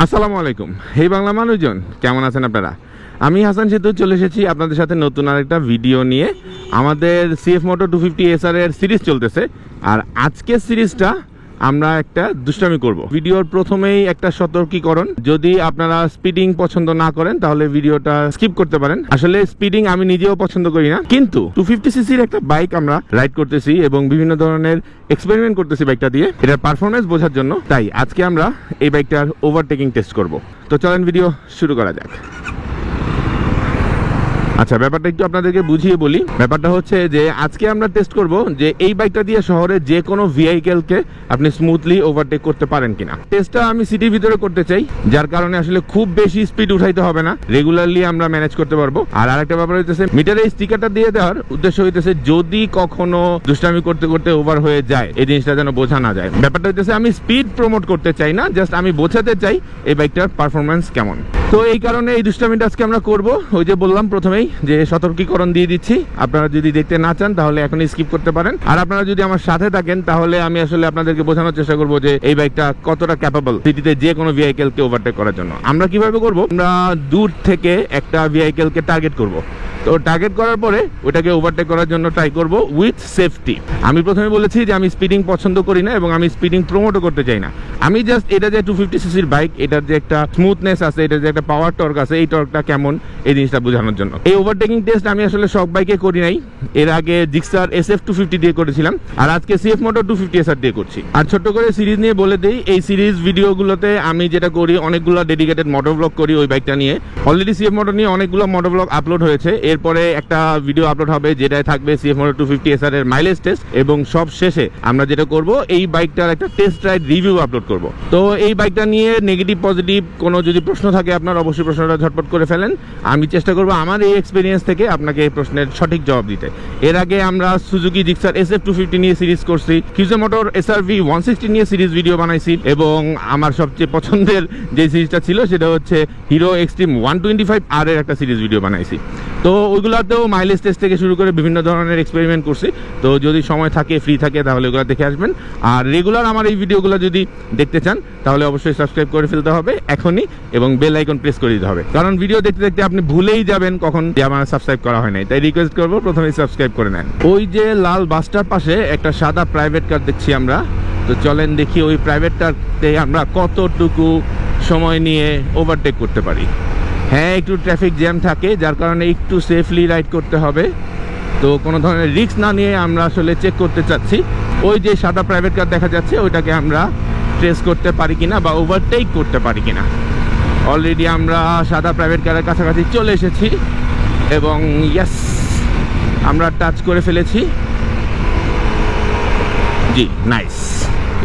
আসসালামু আলাইকুম। হেই বাংলা মানুষজন, কেমন আছেন আপনারা? আমি হাসান সেতু চলে এসেছি আপনাদের সাথে নতুন আরেকটা ভিডিও নিয়ে। আমাদের সিএফ মোটো 250 SR এর সিরিজ চলতেছে, আর আজকের সিরিজটা আমরা একটা দুষ্টামি করব। ভিডিওর প্রথমেই একটা সতর্কীকরণ, যদি আপনারা স্পিডিং পছন্দ না করেন তাহলে ভিডিওটা স্কিপ করতে পারেন। আসলে স্পিডিং আমি নিজেও পছন্দ করি না, কিন্তু 250 সিসির একটা বাইক আমরা রাইড করতেছি এবং বিভিন্ন ধরনের এক্সপেরিমেন্ট করতেছি বাইকটা দিয়ে, এটার পারফরমেন্স বোঝার জন্য। তাই আজকে আমরা এই বাইকটার ওভারটেকিং টেস্ট করব। তো চলেন ভিডিও শুরু করা যাক। আচ্ছা, ব্যাপারটা একটু আপনাদেরকে বুঝিয়ে বলি। ব্যাপারটা হচ্ছে যে আজকে আমরা টেস্ট করব যে এই বাইকটা দিয়ে শহরে যে কোনো ভেহিকেলকে আপনি স্মুথলি ওভারটেক করতে পারেন কিনা। টেস্টটা আমি সিটির ভিতরে করতে চাই, যার কারণে আসলে খুব বেশি স্পিড উঠাইতে হবে না, রেগুলারলি আমরা ম্যানেজ করতে পারবো। আর আরেকটা ব্যাপার হইতেছে, মিটারে স্টিকারটা দিয়ে দেওয়ার উদ্দেশ্য হইতেছে যদি কখনো দুষ্টামি করতে করতে ওভার হয়ে যায় এই জিনিসটা যেন বোঝা না যায়। ব্যাপারটা হইতেছে আমি স্পিড প্রমোট করতে চাই না, জাস্ট আমি বোঝাতে চাই এই বাইকটার পারফরমেন্স কেমন। তো এই কারণে এই দুষ্টামিটা আজকে আমরা করব। ওই যে বললাম প্রথমেই যে সতর্কীকরণ দিয়ে দিচ্ছি, আপনারা যদি দেখতে না চান তাহলে এখনই স্কিপ করতে পারেন। আর আপনারা যদি আমার সাথে থাকেন তাহলে আমি আসলে আপনাদেরকে বোঝানোর চেষ্টা করবো যে এই বাইকটা কতটা ক্যাপাবল সিটিতে যে কোনো ভেহিকেলকে ওভারটেক করার জন্য। আমরা কিভাবে করব, আমরা দূর থেকে একটা ভেহিকেলকে টার্গেট করব। তো টার্গেট করার পরে ওটাকে ওভারটেক করার জন্য ট্রাই করব উইথ সেফটি। আমি প্রথমে বলেছি যে আমি স্পিডিং পছন্দ করি না এবং আমি স্পিডিং প্রমোটও করতে চাই না। আমি জাস্ট এটা যে 250 সিসির বাইক, এটার যে একটা স্মুথনেস আছে, এটার যে একটা পাওয়ার টর্ক আছে, এই টর্কটা কেমন এই জিনিসটা বোঝানোর জন্য। এই ওভারটেকিং টেস্ট আমি আসলে সব বাইকে করি নাই। এর আগে জিক্সার SF 250 দিয়ে করেছিলাম, আর আজকে সিএফ মোটো 250 SR দিয়ে করছি। আর ছোট্ট করে সিরিজ নিয়ে বলে দেই, এই সিরিজ ভিডিওগুলোতে আমি যেটা করি, অনেকগুলো ডেডিকেটেড মোটো ব্লগ করি ওই বাইকটা নিয়ে। অলরেডি সিএফ মোটো নিয়ে অনেকগুলো মোটো ব্লগ আপলোড হয়েছে। এরপরে একটা ভিডিও আপলোড হবে যেটাই থাকবে সিএফ মোটো 250 SR এর মাইলেজ টেস্ট, এবং সব শেষে আমরা যেটা করব এই বাইকটার একটা টেস্ট রাইড রিভিউ আপলোড করব। তো এই বাইকটা নিয়ে নেগেটিভ পজিটিভ কোনো যদি প্রশ্ন থাকে আপনার অবশ্যই প্রশ্নটা ঝটপট করে ফেলেন। আমি চেষ্টা করব আমার এই এক্সপিরিয়েন্স থেকে আপনাকে এই প্রশ্নের সঠিক জবাব দিতে। এর আগে আমরা সুজুকি জিক্সার SF 250 নিয়ে সিরিজ করছি, কিউজে মোটর SRV 160 নিয়ে সিরিজ ভিডিও বানাইছি, এবং আমার সবচেয়ে পছন্দের যে সিরিজটা ছিল সেটা হচ্ছে হিরো এক্সট্রিম 125R এর একটা সিরিজ ভিডিও বানাইছি। তো ওইগুলোতেও মাইলেজ টেস্ট থেকে শুরু করে বিভিন্ন ধরনের এক্সপেরিমেন্ট করছি। তো যদি সময় থাকে, ফ্রি থাকে, তাহলে ওগুলো দেখে আসবেন। আর রেগুলার আমার এই ভিডিওগুলো যদি দেখতে চান তাহলে অবশ্যই সাবস্ক্রাইব করে ফেলতে হবে এখনই, এবং বেল আইকন প্রেস করে দিতে হবে, কারণ ভিডিও দেখতে দেখতে আপনি ভুলেই যাবেন কখন যে আমার সাবস্ক্রাইব করা হয় নাই। তাই রিকোয়েস্ট করবো প্রথমেই সাবস্ক্রাইব করে নেন। ওই যে লাল বাসটার পাশে একটা সাদা প্রাইভেট কার দেখছি আমরা। তো চলেন দেখি ওই প্রাইভেট কারতে আমরা কতটুকু সময় নিয়ে ওভারটেক করতে পারি। হ্যাঁ, একটু ট্রাফিক জ্যাম থাকে, যার কারণে একটু সেফলি রাইড করতে হবে। তো কোনো ধরনের রিস্ক না নিয়ে আমরা আসলে চেক করতে চাচ্ছি ওই যে সাদা প্রাইভেট কার দেখা যাচ্ছে ওইটাকে আমরা ট্রেস করতে পারি কিনা বা ওভারটেক করতে পারি কিনা। অলরেডি আমরা সাদা প্রাইভেট কারের কাছাকাছি চলে এসেছি এবং ইয়েস, আমরা টাচ করে ফেলেছি। জি, নাইস,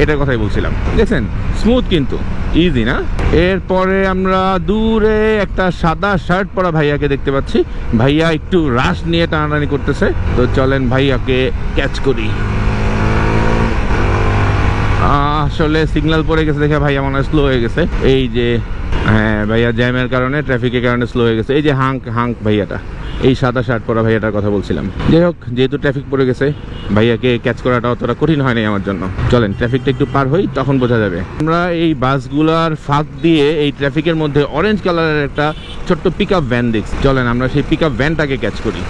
এটার কথাই বলছিলাম। দেখছেন, স্মুথ কিন্তু ইজি না। এরপরে আমরা দূরে একটা সাদা শার্ট পরা ভাইয়াকে দেখতে পাচ্ছি। ভাইয়া একটু রাশ নিয়ে টানাটানি করতেছে। তো চলেন ভাইয়াকে ক্যাচ করি। আসলে সিগন্যাল পড়ে গেছে দেখে ভাইয়া মনে হয় স্লো হয়ে গেছে। এই যে, হ্যাঁ, ভাইয়া জ্যামের কারণে, ট্রাফিকের কারণে স্লো হয়ে গেছে। এই যে হাঙ্ক ভাইয়াটা, এই সাদা শার্ট পরা ভাইয়াটার কথা বলছিলাম। যাই হোক, যেহেতু ট্রাফিক পড়ে গেছে, ভাইয়াকে ক্যাচ করাটা অতটা কঠিন হয় নাই আমার জন্য। চলেন ট্রাফিকটা একটু পার হই, তখন বোঝা যাবে। আমরা এই বাসগুলার ফাঁক দিয়ে এই ট্রাফিকের মধ্যে অরেঞ্জ কালারের একটা ছোট্ট পিক আপ ভ্যান দেখছি। চলেন আমরা সেই পিক আপ ভ্যানটাকে ক্যাচ করি।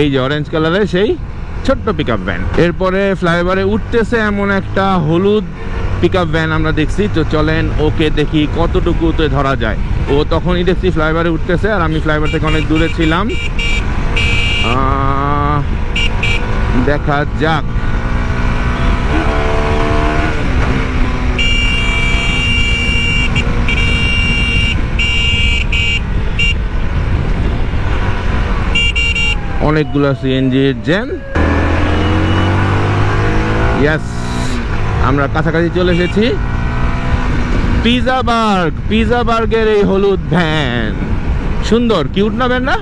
এই যে অরেঞ্জ কালারের সেই ছোট্ট পিক আপ ভ্যান। এরপরে ফ্লাইওভারে উঠতেছে এমন একটা হলুদ পিক আপ ভ্যান আমরা দেখছি। তো চলেন ওকে দেখি কতটুকুতে ধরা যায়। ও তখনই দেখছি ফ্লাইওভারে উঠতেছে, আর আমি ফ্লাইওভার থেকে অনেক দূরে ছিলাম। দেখা যাক। অনেকগুলো সিএনজির জ্যাম। ইয়েস, আমরা কাছাকাছি চলে এসেছি। পিজা বার্গের এই হলুদ ভ্যান, সুন্দর কিউট না ভ্যান না?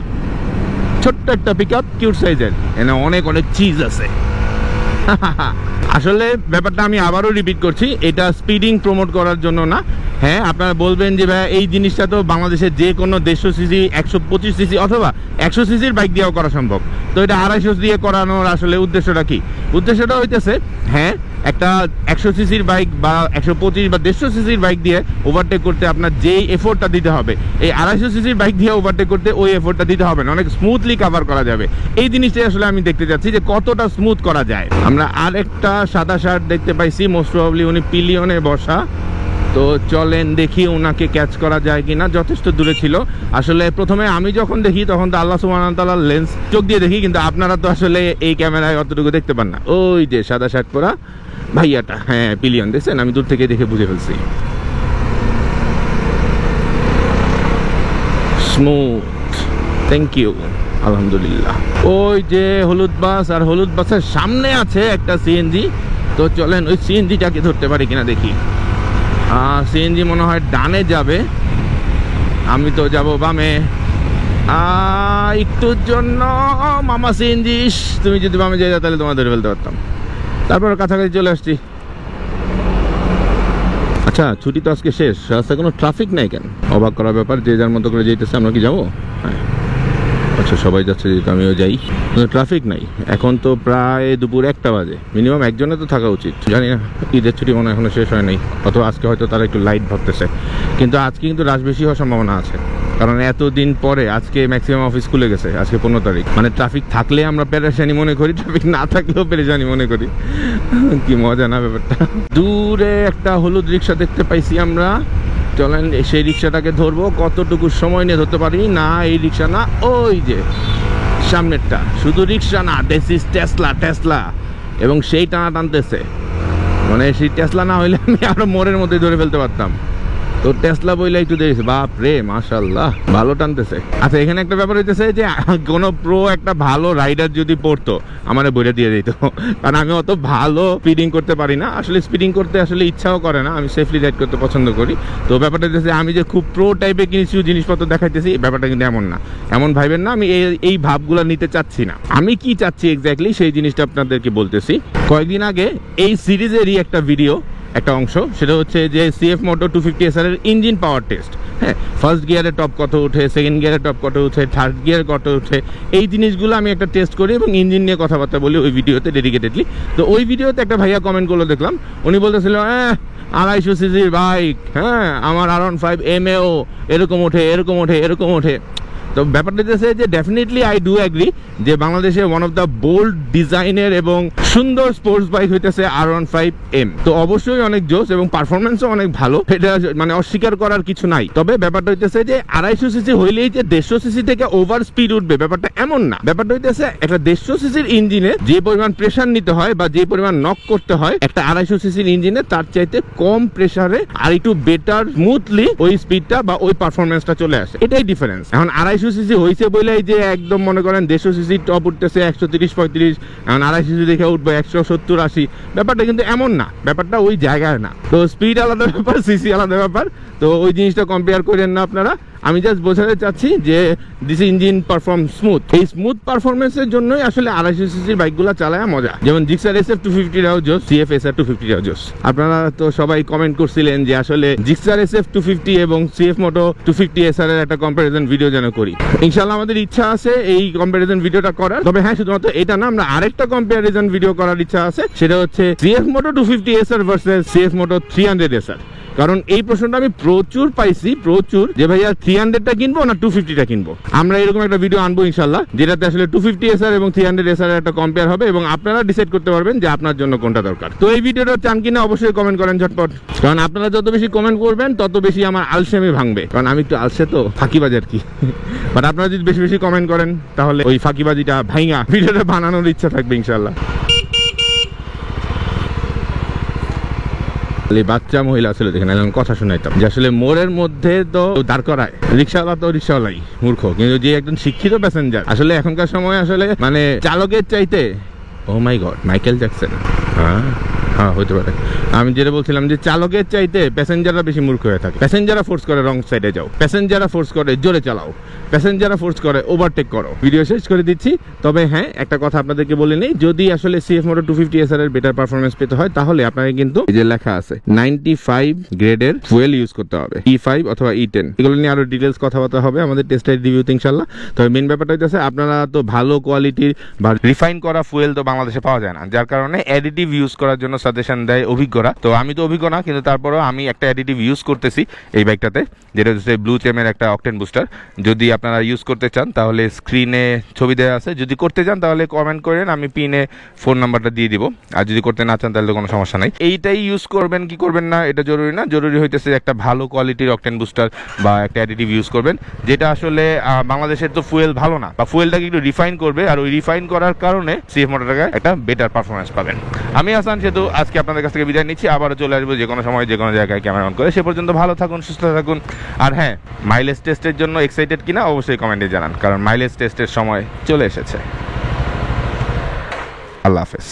ছোট্ট একটা পিকআপ, কিউট সাইজের, এখানে অনেক অনেক চিজ আছে। আসলে ব্যাপারটা আমি আবারও রিপিট করছি, এটা স্পিডিং প্রমোট করার জন্য না। হ্যাঁ, আপনারা বলবেন যে ভাই এই জিনিসটা তো বাংলাদেশের যে কোনো 150 সিসি 125 সিসি অথবা 100 সিসির বাইক দিয়েও করা সম্ভব, তো এটা 250 দিয়ে করানোর আসলে উদ্দেশ্যটা কি? উদ্দেশ্যটা হইতেছে, হ্যাঁ, একটা 100 সিসির বাইক বা 125 বা 150 সিসির বাইক দিয়ে ওভারটেক করতে আপনার যেই এফোর্টটা দিতে হবে, এই 250 সিসির বাইক দিয়ে ওভারটেক করতে ওই এফোর্টটা দিতে হবে না, অনেক স্মুথলি কভার করা যাবে। এই জিনিসটাই আসলে আমি দেখতে চাচ্ছি যে কতটা স্মুথ করা যায়। আমরা আরেকটা সাদা শার্ট দেখতে পাইছি, মোস্ট প্রবাবলি উনি পিলিয়নে বসা। তো চলেন দেখি ওনাকে ক্যাচ করা যায় কিনা। যথেষ্ট দূরে ছিল আসলে। প্রথমে আমি যখন দেখি তখন তো আল্লাহ সুবহানাহু ওয়া তাআলার লেন্স চোখ দিয়ে দেখি, কিন্তু আপনারা তো আসলে এই ক্যামেরায় অতটুকু দেখতে পান না। ওই যে সাদা শার্ট পরা ভাইয়াটা, হ্যাঁ পিলিয়ন, দেখছেন? আমি দূর থেকে দেখে বুঝে ফেলছি। স্মুথ, থ্যাংক ইউ, আলহামদুলিল্লাহ। ওই যে হলুদ বাস, আর হলুদ বাসের সামনে আছে একটা সিএনজি। তো চলেন ওই সিএনজিটাকে ধরতে পারি কিনা দেখি। সিএনজি মনে হয় ডানে যাবে, আমি তো যাব বামে। একটুর জন্য মামা সিএনজি, তুমি যদি বামে যাই তাহলে তোমার ধরে ফেলতে পারতাম। তারপর কাছাকাছি চলে আসছি। আচ্ছা, ছুটি তো আজকে শেষ, রাস্তায় কোনো ট্রাফিক নেই কেন? অবাক করার ব্যাপার, যে যার মতো করে যেতেছে। আমরা কি যাবো? হ্যাঁ, আচ্ছা সবাই যাচ্ছে যেহেতু আমিও যাই। ট্রাফিক নাই। এখন তো প্রায় দুপুর 1টা বাজে। মিনিমাম একজনে তো থাকা উচিত। জানি না, ঈদের ছুটি মনে এখনো শেষ হয় নাই, অথবা আজকে হয়তো তারা একটু লাইট ভাবতেছে। কিন্তু আজকে কিন্তু রাশ বেশি হওয়ার সম্ভাবনা আছে, কারণ এতদিন পরে আজকে ম্যাক্সিমাম অফিস খুলে গেছে। আজকে 15 তারিখ, মানে ট্রাফিক থাকলে আমরা পেরেশানি মনে করি, ট্রাফিক না থাকলেও পেরেশানি মনে করি। কি মজা না ব্যাপারটা। দূরে একটা হলুদ রিক্সা দেখতে পাইছি আমরা। চলেন সেই রিক্সাটাকে ধরবো। কতটুকু সময় নিয়ে ধরতে পারি? না, এই রিক্সা না, ওই যে সামনেরটা। শুধু রিক্সা না, দিস ইজ টেসলা। এবং সেই টানা টানতেছে, মানে সেই টেসলা না হইলে আমি আরো মোড়ের মধ্যে ধরে ফেলতে পারতাম। তো টেসলা বইলে একটু দেখেছি, বাপ রে মাশাআল্লাহ, ভালো টানতেছে। আচ্ছা, এখানে একটা ব্যাপার হইতেছে যে কোনো প্রো একটা ভালো রাইডার যদি পড়তো আমারে বইটা দিয়ে দিত, কারণ আমি অত ভালো স্পিডিং করতে পারি না। আসলে স্পিডিং করতে আসলে ইচ্ছাও করে না, আমি সেফলি রাইড করতে পছন্দ করি। তো ব্যাপারটা হইতেছে আমি যে খুব প্রো টাইপের কিছু জিনিসপত্র দেখাইতেছি, ব্যাপারটা কিন্তু এমন না। এমন ভাইবেন না, আমি এই ভাবগুলো নিতে চাচ্ছি না। আমি কি চাচ্ছি এক্স্যাক্টলি সেই জিনিসটা আপনাদেরকে বলতেছি। কয়েকদিন আগে এই সিরিজেরই একটা ভিডিও, একটা অংশ, সেটা হচ্ছে যে CF Moto 250SR এর ইঞ্জিন পাওয়ার টেস্ট। হ্যাঁ, ফার্স্ট গিয়ারে টপ কত উঠে, সেকেন্ড গিয়ারে টপ কত উঠে, থার্ড গিয়ার কত উঠে, এই জিনিসগুলো আমি একটা টেস্ট করি এবং ইঞ্জিন নিয়ে কথাবার্তা বলি ওই ভিডিওতে ডেডিকেটেডলি। তো ওই ভিডিওতে একটা ভাইয়া কমেন্ট করলো, দেখলাম উনি বলতেছিল 250 সিসির বাইক, হ্যাঁ আমার R15 MAO এরকম ওঠে। তো ব্যাপারটা হচ্ছে যে ডেফিনেটলি আই ডু এগ্রি যে বাংলাদেশে ওয়ান অফ দ্য বোল্ড ডিজাইনের এবং সুন্দর স্পোর্টস বাইক হইতেছে R15M। তো অবশ্যই অনেক জোস এবং পারফরমেন্সও অনেক ভালো, এটা মানে অস্বীকার করার কিছু নাই। তবে ব্যাপারটা হইতেছে যে 250 সিসি হইলেই যে 150 সিসি থেকে ওভার স্পিড উঠবে, ব্যাপারটা এমন না। ব্যাপারটা হইতেছে একটা 150 সিসির ইঞ্জিনে যে পরিমাণ প্রেসার নিতে হয় বা যে পরিমাণ নক করতে হয়, একটা 250 সিসির ইঞ্জিনে তার চাইতে কম প্রেসারে আর একটু বেটার স্মুথলি ওই স্পিডটা বা ওই পারফরমেন্সটা চলে আসে। এটাই ডিফারেন্স। এখন 250 সিসি হয়েছে বলেই যে একদম মনে করেন 150 সিসি টপ উঠতেছে 130-135, এখন 250 সিসি দেখে উঠবে 170-180, ব্যাপারটা কিন্তু এমন না। ব্যাপারটা ওই জায়গায় না। তো স্পিড আলাদা ব্যাপার, সিসি আলাদা ব্যাপার। তো ওই জিনিসটা কম্পেয়ার করেন না আপনারা। আমি জাস্ট বোঝাতে চাচ্ছি যে দিস ইঞ্জিন পারফর্ম স্মুথ। এই স্মুথ পারফরমেন্সের জন্যই আসলে 250 সিসির বাইকগুলো চালায় মজা। যেমন জিক্সার SF 250 রাও জোস, CF SR 250 রাও জোস। আপনারা তো সবাই কমেন্ট করছিলেন যে আসলে জিক্সার SF 250 এবং CF Moto 250SR এর একটা কম্পারিজন ভিডিও যেন করি। ইনশাআল্লাহ আমাদের ইচ্ছা আছে এই কম্পারিজন ভিডিওটা করার। তবে হ্যাঁ, শুধুমাত্র এটা না, আমরা আরেকটা কম্পারিজন ভিডিও করার ইচ্ছা আছে, সেটা হচ্ছে CF Moto 250SR versus CF Moto 300SR। কারণ এই প্রশ্নটা আমি প্রচুর পাইছি, যে ভাইয়া 300টা কিনবো না 250টা কিনবো। আমরা এরকম একটা ভিডিও আনবো ইনশাল্লাহ, যেটাতে আসলে 250SR এবং 300SR এর একটা কম্পেয়ার হবে এবং আপনারা ডিসাইড করতে পারবেন যে আপনার জন্য কোনটা দরকার। তো এই ভিডিওটা চান কিনা অবশ্যই কমেন্ট করেন ঝটপট, কারণ আপনারা যত বেশি কমেন্ট করবেন তত বেশি আমার আলসেমি ভাঙবে। কারণ আমি একটু আলসে, তো ফাঁকিবাজ আর কি। বাট আপনারা যদি বেশি বেশি কমেন্ট করেন তাহলে ওই ফাঁকিবাজিটা ভাঙা ভিডিওটা বানানোর ইচ্ছা থাকবে ইনশাল্লাহ। বাচ্চা মহিলা ছিল যেখানে কথা শোনাইতাম যে আসলে মোড়ের মধ্যে তো দাঁড় করায় রিক্সাওয়ালা, তো রিক্সাওয়ালাই মূর্খ, কিন্তু যে একজন শিক্ষিত প্যাসেঞ্জার আসলে এখনকার সময় আসলে মানে চালকের চাইতে, ও মাই গড, মাইকেল জ্যাকসন, হ্যাঁ হতে পারে। আমি যেটা বলছিলাম যে চালকের চাইতে প্যাসেঞ্জাররা বেশি মূর্খ হয়ে থাকে। প্যাসেঞ্জাররা ফোর্স করে রং সাইডে যাও, প্যাসেঞ্জাররা ফোর্স করে জোরে চালাও, প্যাসেঞ্জাররা ফোর্স করে ওভারটেক করো। ভিডিও শেষ করে দিচ্ছি। তবে হ্যাঁ, একটা কথা আপনাদেরকে বলে নেই, যদি আসলে সিএফ মোটর 250SR এর বেটার পারফরমেন্স পেতে হয় তাহলে আপনাকে কিন্তু এই যে লেখা আছে 95 গ্রেডের ফুয়েল ইউজ করতে হবে, E5 অথবা E10। এগুলো নিয়ে আরো ডিটেলস কথাবার্তা হবে আমাদের টেস্টের রিভিউতে ইনশাআল্লাহ। তবে মেন ব্যাপারটা হচ্ছে আপনারা তো ভালো কোয়ালিটির বা রিফাইন করা ফুয়েল তো বাংলাদেশে পাওয়া যায় না, যার কারণে অ্যাডিটিভ ইউজ করার জন্য সাজেশন দেয় অভিজ্ঞরা। তো আমি তো অভিজ্ঞ না, কিন্তু তারপরেও আমি একটা অ্যাডিটিভ ইউজ করতেছি এই বাইকটাতে, যেটা হচ্ছে ব্লু চেমের একটা অকটেন বুস্টার। যদি আপনারা ইউজ করতে চান তাহলে স্ক্রিনে ছবি দেওয়া আছে, যদি করতে চান তাহলে কমেন্ট করেন, আমি পিনে ফোন নাম্বারটা দিয়ে দিব। আর যদি করতে না চান তাহলে তো কোনো সমস্যা নাই। এইটাই ইউজ করবেন কি করবেন না এটা জরুরি না, জরুরি হইতেছে একটা ভালো কোয়ালিটির অকটেন বুস্টার বা একটা অ্যাডিটিভ ইউজ করবেন, যেটা আসলে বাংলাদেশের তো ফুয়েল ভালো না, বা ফুয়েলটাকে একটু রিফাইন করবে, আর ওই রিফাইন করার কারণে সিএফ মোটরটাকে একটা বেটার পারফরমেন্স পাবেন। আমি হাসান সেতু আজকে আপনাদের কাছ থেকে বিদায় নিচ্ছি, আবারও চলে আসবো যে কোনো সময় যে কোনো জায়গায় ক্যামেরা অন করে। সে পর্যন্ত ভালো থাকুন, সুস্থ থাকুন। আর হ্যাঁ, মাইলেজ টেস্টের জন্য এক্সাইটেড কিনা অবশ্যই কমেন্টে জানান, কারণ মাইলেজ টেস্টের সময় চলে এসেছে। আল্লাহ হাফেজ।